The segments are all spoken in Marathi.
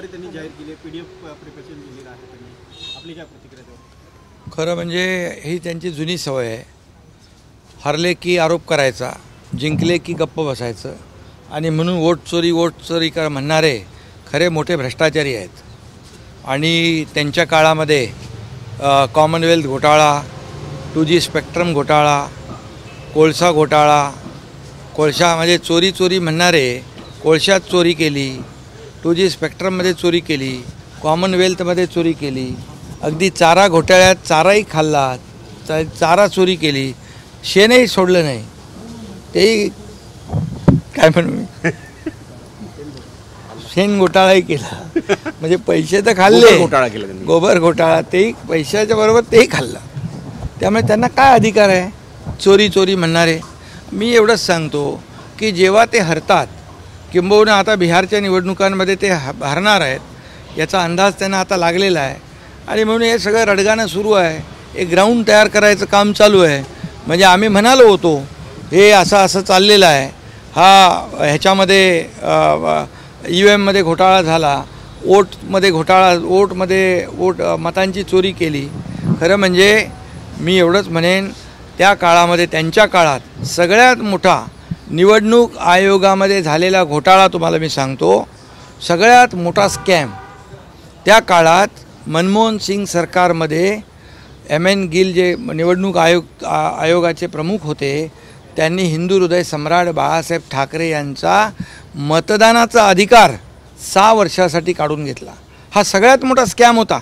त्यांनी जाहीर केली PDF प्रिपरेशन दिलेलं आहे त्यांनी, आपली काय प्रतिक्रिया? खरं म्हणजे ही त्यांची जुनी सवय आहे. हरले की आरोप करायचा, जिंकले की गप्प बसायचं आणि म्हणून वोट चोरी का म्हणणारे खरे मोठे भ्रष्टाचारी आहेत. आणि त्यांच्या काळामध्ये कॉमनवेल्थ घोटाळा, 2G स्पेक्ट्रम घोटाळा, कोळसा घोटाळा, कोळशामध्ये चोरी म्हणणारे कोळशात चोरी केली, 2G स्पेक्ट्रममध्ये चोरी केली, कॉमनवेल्थमध्ये चोरी केली, अगदी चारा घोटाळ्यात चाराही खाल्ला, चारा चोरी केली, शेणही सोडलं नाही. तेही काय म्हणू शेण घोटाळाही केला. म्हणजे पैसे तर खाल्ले, गोबर घोटाळा, तेही पैशाच्या बरोबर तेही खाल्लं. त्यामुळे त्यांना काय अधिकार आहे चोरी म्हणणारे? मी एवढंच सांगतो की जेव्हा ते हरतात, किंबहुना आता बिहारच्या निवडणुकांमध्ये ते हरणार आहेत याचा अंदाज त्यांना आता लागलेला आहे. आणि म्हणून हे सगळं रडगाणं सुरू आहे. एक ग्राउंड तयार करायचं काम चालू आहे. म्हणजे आम्ही म्हणालो होतो हे असं चाललेलं आहे, ह्याच्यामध्ये EVM घोटाळा झाला, वोट मतांची चोरी केली. खरं म्हणजे मी एवढंच म्हणेन, त्या काळामध्ये त्यांच्या काळात सगळ्यात मोठा निवडणूक आयोगामध्ये झालेला घोटाळा तुम्हाला मी सांगतो, सगळ्यात मोठा स्कॅम त्या काळात मनमोहन सिंग सरकारमध्ये MN गिल जे निवडणूक आयोगाचे प्रमुख होते, त्यांनी हिंदू हृदय सम्राट बाळासाहेब ठाकरे यांचा मतदानाचा अधिकार 6 वर्षासाठी काढून घेतला. हा सगळ्यात मोठा स्कॅम होता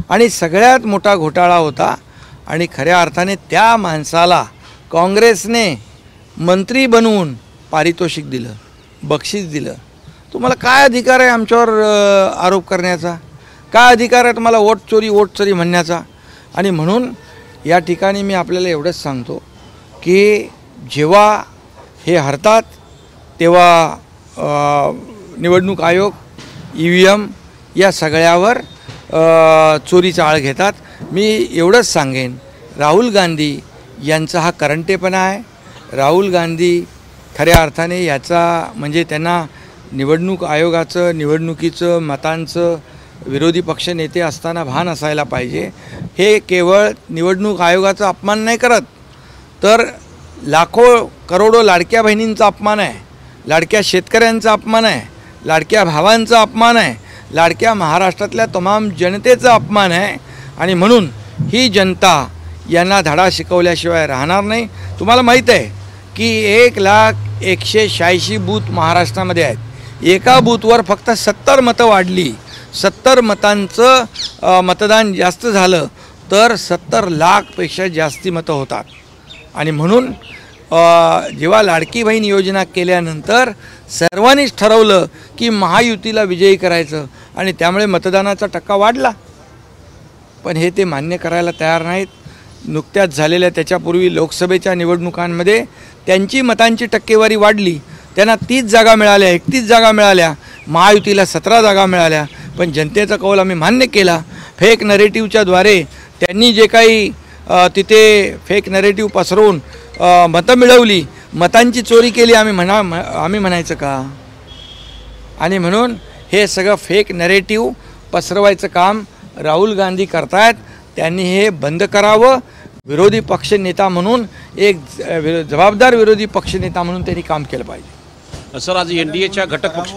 आणि सगळ्यात मोठा घोटाळा होता. आणि खऱ्या अर्थाने त्या माणसाला काँग्रेसने मंत्री बनवून पारितोषिक दिलं, बक्षीस दिलं. तुम्हाला काय अधिकार आहे आमच्यावर आरोप करण्याचा? काय अधिकार आहे तुम्हाला वोट चोरी म्हणण्याचा? आणि म्हणून या ठिकाणी मी आपल्याला एवढंच सांगतो की जेव्हा हे हरतात तेव्हा निवडणूक आयोग, EVM या सगळ्यावर चोरीचा आळ घेतात. मी एवढंच सांगेन, राहुल गांधी यांचा हा करंटेपणा आहे. राहुल गांधी खऱ्या अर्थाने याचा म्हणजे त्यांना निवडणूक आयोगाचं, निवडणुकीचं, मतांचं विरोधी पक्ष नेते असताना भान असायला पाहिजे. हे केवळ निवडणूक आयोगाचा अपमान नाही करत, तर लाखो करोडो लाडक्या बहिणींचा अपमान आहे, लाडक्या शेतकऱ्यांचा अपमान आहे, लाडक्या भावांचा अपमान आहे, लाडक्या महाराष्ट्रातल्या तमाम जनतेचा अपमान आहे. आणि म्हणून ही जनता यांना धडा शिकवल्याशिवाय राहणार नाही. तुम्हाला माहीत आहे की 1,186 बूथ महाराष्ट्रामध्ये आहेत. एका बूथवर फक्त 70 मतं वाढली, 70 मतांचं मतदान जास्त झालं तर 70 लाखपेक्षा जास्ती मतं होतात. आणि म्हणून जेव्हा लाडकी बहीण योजना केल्यानंतर सर्वांनीच ठरवलं की महायुतीला विजयी करायचं आणि त्यामुळे मतदानाचा टक्का वाढला. पण हे ते मान्य करायला तयार नाहीत. नुकत्याच झालेल्या त्याच्यापूर्वी लोकसभेच्या निवडणुकांमध्ये त्यांची मतांची टक्केवारी वाढली, त्यांना 30 जागा मिळाल्या, 31 जागा मिळाल्या, महायुतीला 17 जागा मिळाल्या. पण जनतेचा कौल आम्ही मान्य केला. फेक नरेटिव्हच्याद्वारे त्यांनी जे काही तिथे फेक नरेटिव्ह पसरवून मतं मिळवली, मतांची चोरी केली, आम्ही म्हणायचं का? आणि म्हणून हे सगळं फेक नरेटिव्ह पसरवायचं काम राहुल गांधी करतायत. त्यांनी हे बंद करावं. विरोधी पक्षनेता म्हणून एक जबाबदार विरोधी पक्षनेता म्हणून त्यांनी काम केलं पाहिजे. सर, आज NDAच्या घटक पक्ष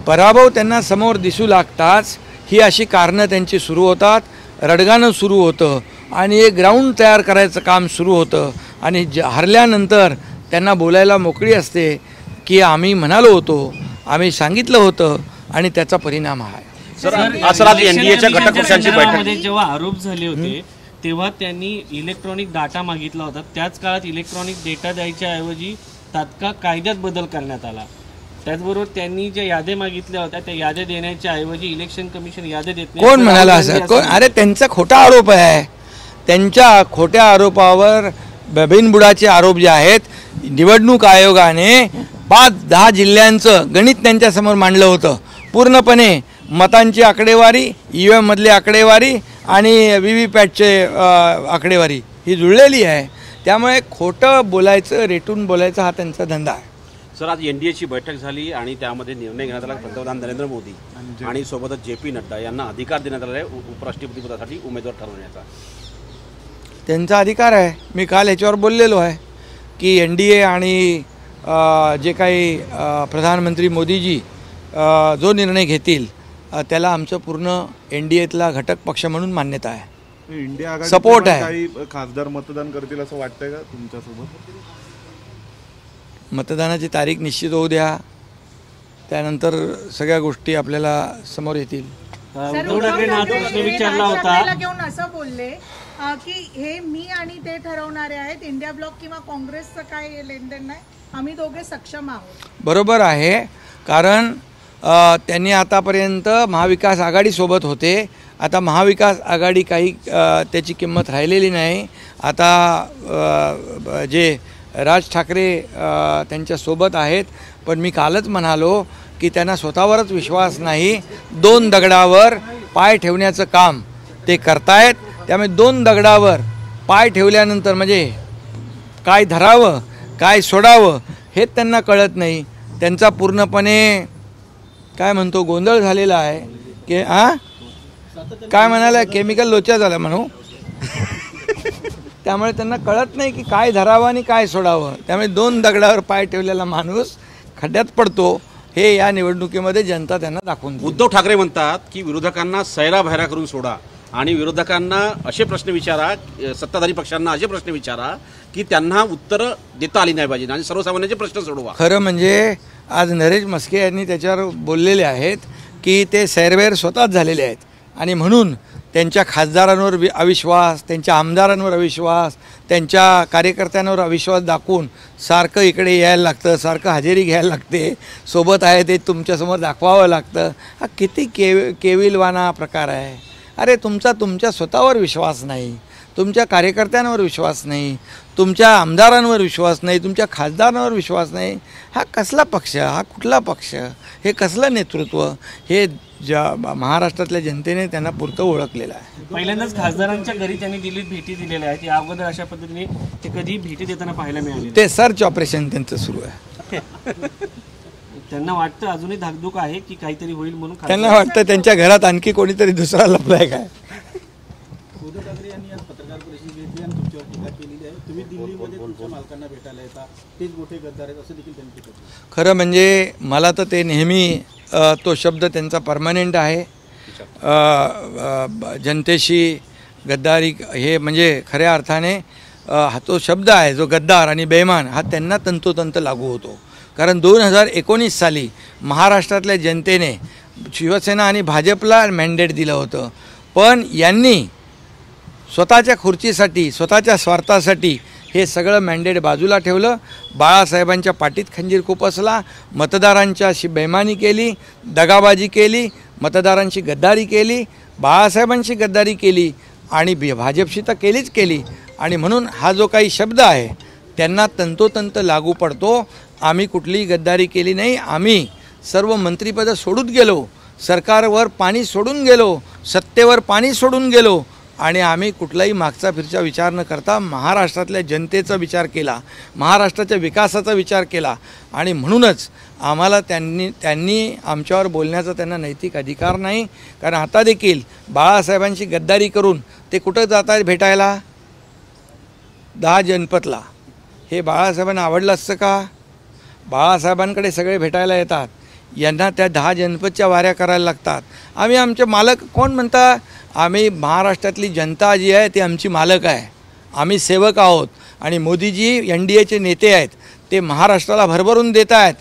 पराभव त्यांना समोर दिसू लागताच ही अशी कारणं त्यांची सुरू होतात, रडगाणं सुरू होतं आणि एक ग्राउंड तयार करायचं काम सुरू होतं. आणि हरल्यानंतर त्यांना बोलायला मोकळी असते की आम्ही म्हणालो होतो, आम्ही सांगितलं होतं आणि त्याचा परिणाम आहे. सर, आज NDAच्या घटक पक्षांची बैठक जेव्हा आरोप झाले होते तेव्हा त्यांनी इलेक्ट्रॉनिक डाटा मागितला होता. त्याच काळात इलेक्ट्रॉनिक डेटा द्यायच्या ऐवजी तात्काळ कायद्यात बदल करण्यात आला. त्याचबरोबर त्यांनी ज्या याद्या मागितल्या होत्या त्या याद्या देण्याच्या ऐवजी इलेक्शन कमिशन याद्या देत नाही. कोण म्हणाला असं? अरे त्यांचा खोटा आरोप आहे. त्यांच्या खोट्या आरोपावर बिनबुडाचे आरोप जे आहेत, निवडणूक आयोगाने 5-10 जिल्ह्यांचं गणित त्यांच्यासमोर मांडलं होतं. पूर्णपणे मतांची आकडेवारी, EVM मधली आकडेवारी आणि VVPATचे आकडेवारी ही जुळलेली आहे. त्यामुळे खोटं बोलायचं, रेटून बोलायचं हा त्यांचा धंदा आहे. सर, आज एनडीएची बैठक झाली आणि त्यामध्ये निर्णय घेण्यात आला पंतप्रधान नरेंद्र मोदी आणि सोबतच JP नड्डा यांना अधिकार देण्यात आला आहे उपराष्ट्रपतीपदासाठी उमेदवार ठरवण्याचा. त्यांचा अधिकार आहे. मी काल याच्यावर बोललेलो आहे की NDA आणि जे काही प्रधानमंत्री मोदीजी जो निर्णय घेतील त्याला आमचं पूर्ण NDAतला घटक पक्ष म्हणून मान्यता आहे. इंडिया आघाडी सपोर्ट आहे. काही खासदार मतदान करतील असं वाटतंय का तुमच्यासोबत? मतदानाची तारीख निश्चित होऊ द्या, त्यानंतर सगळ्या गोष्टी आपल्याला समोर येतील. उद्धव ठाकरेंना आज प्रश्न विचारला होता. घेऊन असं बोलले की हे मी आणि ते ठरवणारे आहेत, इंडिया ब्लॉक किंवा काँग्रेसचं काय लेनदेन नाही, आम्ही दोघे सक्षम आहोत. बरोबर आहे, कारण त्यांनी आतापर्यंत महाविकास आघाडीसोबत होते. आता महाविकास आघाडी काही त्याची किंमत राहिलेली नाही. आता जे राज ठाकरे त्यांच्यासोबत आहेत, पण मी कालच म्हणालो की त्यांना स्वतःवरच विश्वास नाही. 2 दगडावर पाय ठेवण्याचं काम ते करतायत. त्यामुळे 2 दगडावर पाय ठेवल्यानंतर म्हणजे काय धरावं काय सोडावं हे त्यांना कळत नाही. त्यांचा पूर्णपणे काय म्हणतो गोंधळ झालेला आहे की काय म्हणाला, केमिकल लोचा झाला म्हणू. त्यामुळे त्यांना कळत नाही की काय धरावं आणि काय सोडावं. त्यामुळे 2 दगडावर पाय ठेवलेला माणूस खड्ड्यात पडतो, हे या निवडणुकीमध्ये जनता त्यांना दाखवून देईल. उद्धव ठाकरे म्हणतात की विरोधकांना सैरा भैरा करून सोडा आणि विरोधकांना असे प्रश्न विचारा, सत्ताधारी पक्षांना असे प्रश्न विचारा की त्यांना उत्तरं देता आली नाही पाहिजे आणि सर्वसामान्यांचे प्रश्न सोडवा. खरं म्हणजे आज नरेश म्हस्के यांनी त्याच्यावर बोललेले आहेत की ते सैरवैर स्वतःच झालेले आहेत आणि म्हणून त्यांच्या खासदारांवर अविश्वास, त्यांच्या आमदारांवर अविश्वास, त्यांच्या कार्यकर्त्यांवर अविश्वास दाखवून सारखं इकडे यायला लागतं, सारखं हजेरी घ्यायला लागते, सोबत आहे ते तुमच्यासमोर दाखवावं लागतं. हा किती केविलवाना प्रकार आहे. अरे तुमच्या स्वतःवर विश्वास नाही, तुमच्या कार्यकर्त्यांवर विश्वास नाही, तुमच्या आमदारांवर विश्वास नाही, तुमच्या खासदारांवर विश्वास नाही. हा कसला पक्ष, हा कुठला पक्ष, हे कसलं नेतृत्व, हे महाराष्ट्रातल्या जनतेने त्यांना पुरतं ओळखलेलं आहे. पहिल्यांदाच खासदारांच्या घरी त्यांनी दिल्लीत भेटी दिलेल्या आहेत. या अगोदर अशा पद्धतीने ते कधी भेटी देताना पाहायला मिळाले? ते सर्च ऑपरेशन त्यांचं सुरू आहे. त्यांना वाटतं अजूनही धाकधूक आहे की काहीतरी होईल म्हणून. त्यांना वाटतं त्यांच्या घरात आणखी कोणीतरी दुसरा लपलाय काय. उद्धव ठाकरे यांनी आज पत्रकार परिषद घेतली आणि तुमच्यावर टीका केलेली आहे. तुम्ही दिल्लीमध्ये तुमच्या मालकांना भेटायला येता, तेच मोठे गद्दार आहेत असं देखील त्यांनी टीका केली. खरं म्हणजे मला तर ते नेहमी तो शब्द त्यांचा परमनंट आहे. जनतेशी गद्दारी हे म्हणजे खऱ्या अर्थाने हा तो शब्द आहे जो गद्दार आणि बेईमान हा त्यांना तंतोतंत लागू होतो. कारण 2019 साली महाराष्ट्रातल्या जनतेने शिवसेना आणि भाजपला मॅन्डेट दिलं होतं, पण यांनी स्वतःच्या खुर्चीसाठी, स्वतःच्या स्वार्थासाठी हे सगळं मॅन्डेट बाजूला ठेवलं. बाळासाहेबांच्या पाठीत खंजीर खुपसला, मतदारांच्याशी बेईमानी केली, दगाबाजी केली, मतदारांशी गद्दारी केली, बाळासाहेबांशी गद्दारी केली आणि भाजपशी तर केलीच केली. आणि म्हणून हा जो काही शब्द आहे त्यांना तंतोतंत लागू पडतो. आम्ही कुठलीही गद्दारी केली नाही. आम्ही सर्व मंत्रिपदं सोडून गेलो, सरकारवर पाणी सोडून गेलो, सत्तेवर पाणी सोडून गेलो आणि आम्ही कुठलाही मागचा फिरचा विचार न करता महाराष्ट्रातल्या जनतेचा विचार केला, महाराष्ट्राच्या विकासाचा विचार केला. आणि म्हणूनच आम्हाला त्यांनी आमच्यावर बोलण्याचा त्यांना नैतिक अधिकार नाही. कारण आता देखील बाळासाहेबांची गद्दारी करून ते कुठं जात आहेत भेटायला? 10 जनपथला. हे बाळासाहेबांना आवडलं असतं का? बाळासाहेबांकडे सगळे भेटायला येतात, यांना त्या 10 जनपथच्या वाऱ्या करायला लागतात. आम्ही आमचे मालक कोण म्हणता? आम्ही महाराष्ट्रातली जनता जी आहे ती आमची मालक आहे, आम्ही सेवक आहोत. आणि मोदीजी NDAचे नेते आहेत, ते महाराष्ट्राला भरभरून देत आहेत.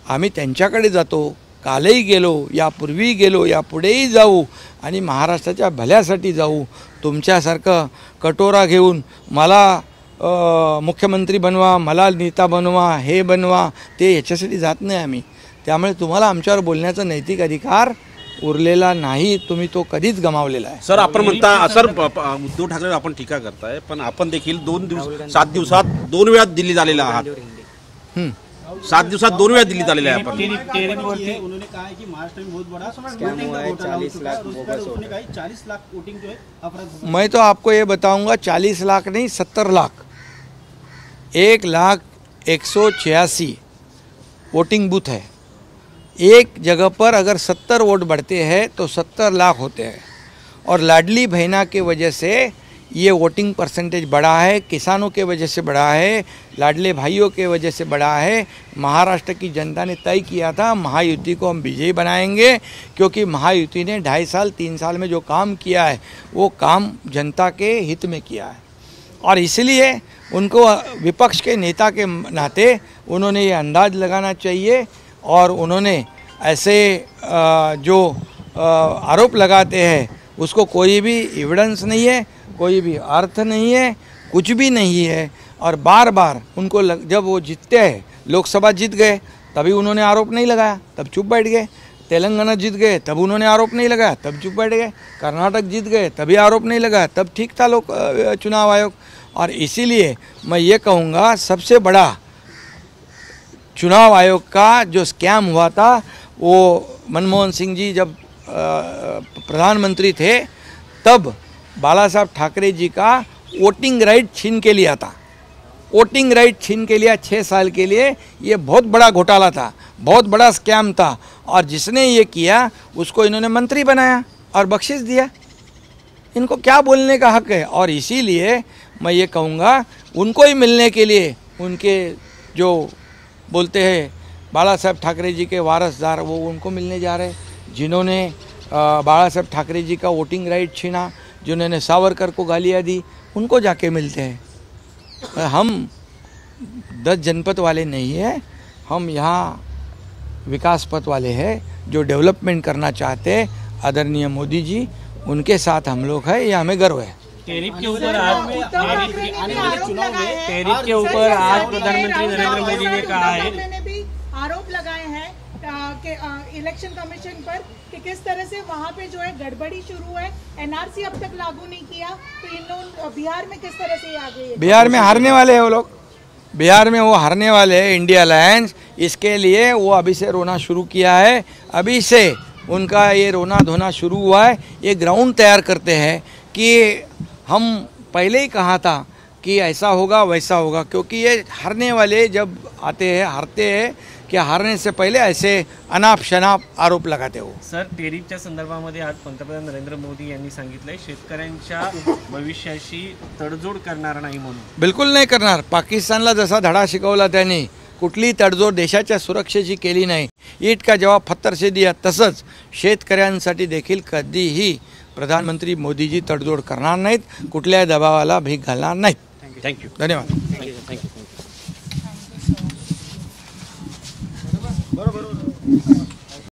आम्ही त्यांच्याकडे जातो, कालही गेलो, यापूर्वी गेलो, यापुढेही जाऊ आणि महाराष्ट्राच्या भल्यासाठी जाऊ. तुमच्यासारखं कटोरा घेऊन मला मुख्यमंत्री बनवा, मला नेता बनवा, हे बनवा, ते याच्यासाठी जात नाही आम्ही. त्यामुळे तुम्हाला आमच्यावर बोलण्याचा नैतिक अधिकार उरलेला नाही, तुम्ही तो कधीच गमावलेला आहे. सर, आपण म्हणता सर उद्धव ठाकरे आपण टीका करताय, पण आपण देखील 7 दिवसात 2 वेळा दिल्लीत आलेला आहात. 7 दिवसात 2 वेळा दिल्लीत आलेले आहे आपण. उन्होंने कहा है कि महाराष्ट्र में बहुत बड़ा वोटिंग का घोटाला हो चुका है. उन्होंने कहा 40 लाख वोटिंग जो है अपराध. मैं तो आपको ये बताऊंगा 40 लाख नहीं 70 लाख, 1,186 वोटिंग बूथ है। एक जगह पर अगर 70 वोट बढ़ते हैं तो 70 लाख होते हैं। और लाडली बहना के वजह से ये वोटिंग परसेंटेज बढ़ा है, किसानों के वजह से बढ़ा है, लाडले भाइयों के वजह से बढ़ा है। महाराष्ट्र की जनता ने तय किया था महायुति को हम विजयी बनाएंगे, क्योंकि महायुति ने 2.5 साल 3 साल में जो काम किया है वो काम जनता के हित में किया है। और इसलिए उनको विपक्ष के नेता के नाते उन्होंने ये अंदाज लगाना चाहिए, और उन्होंने ऐसे जो आरोप लगाते हैं उसको कोई भी एविडेंस नहीं है, कोई भी अर्थ नहीं है, कुछ भी नहीं है। और बार बार उनको जब वो जीतते हैं, लोकसभा जीत गए तभी उन्होंने आरोप नहीं लगाया, तब चुप बैठ गए। तेलंगाना जीत गए तब उन्होंने आरोप नहीं लगाया, तब चुप बैठ गए। कर्नाटक जीत गए तभी आरोप नहीं लगाया, तब ठीक था चुनाव आयोग। और इसीलिए मैं ये कहूँगा सबसे बड़ा चुनाव आयोग का जो स्कैम हुआ था वो मनमोहन सिंह जी जब प्रधानमंत्री थे तब बाला साहब ठाकरे जी का वोटिंग राइट छीन के लिया था। वोटिंग राइट छीन के लिया 6 साल के लिए। ये बहुत बड़ा घोटाला था, बहुत बड़ा स्कैम था। और जिसने ये किया उसको इन्होंने मंत्री बनाया और बख्शिश दिया। इनको क्या बोलने का हक है? और इसीलिए मैं ये कहूँगा उनको ही मिलने के लिए उनके जो बोलते हैं बाला साहब ठाकरे जी के वारसदार वो उनको मिलने जा रहे, जिन्होंने बाला साहब ठाकरे जी का वोटिंग राइट छीना, जिन्होंने सावरकर को गालियाँ दी, उनको जाके मिलते हैं। हम 10 जनपद वाले नहीं हैं, हम यहाँ विकास पथ वाले हैं जो डेवलपमेंट करना चाहते हैं। आदरणीय मोदी जी उनके साथ हम लोग हैं, ये हमें गर्व है। टैरिफ के ऊपर आज प्रधानमंत्री नरेंद्र मोदी ने कहा है, ने भी आरोप लगाए हैं कि इलेक्शन कमीशन पर कि किस तरह से वहाँ पे जो है गड़बड़ी शुरू है, एनआरसी अब तक लागू नहीं किया, तो इन लोग बिहार में किस तरह से आगे? बिहार में हारने वाले हैं वो लोग, बिहार में वो हारने वाले हैं। इंडिया अलायंस इसके लिए वो अभी से रोना शुरू किया है, अभी से उनका ये रोना धोना शुरू हुआ है। ये ग्राउंड तैयार करते हैं कि हम पहले ही कहा था कि ऐसा होगा वैसा होगा, क्योंकि ये हारने वाले जब आते हैं हारते हैं की हारने से पहिले ऐसे अनाप शनाप आरोप लगाते हो। सर, टेरिफच्या संदर्भामध्ये आज पंतप्रधान नरेंद्र मोदी यांनी सांगितलंय शेतकऱ्यांच्या भविष्याशी तडजोड करणार नाही म्हणून। बिलकुल नाही करणार। पाकिस्तानला जसा धडा शिकवला त्यांनी, कुठली तडजोड देशाच्या सुरक्षेची केली नाही, ईट का जवाब पत्थर से दिया, तसंच शेतकऱ्यांसाठी देखील कधीही प्रधानमंत्री मोदीजी तडजोड करणार नाहीत, कुठल्याही दबावाला भीक घालणार नाहीत। थँक्यू। धन्यवाद। थँक्यू। बरोबर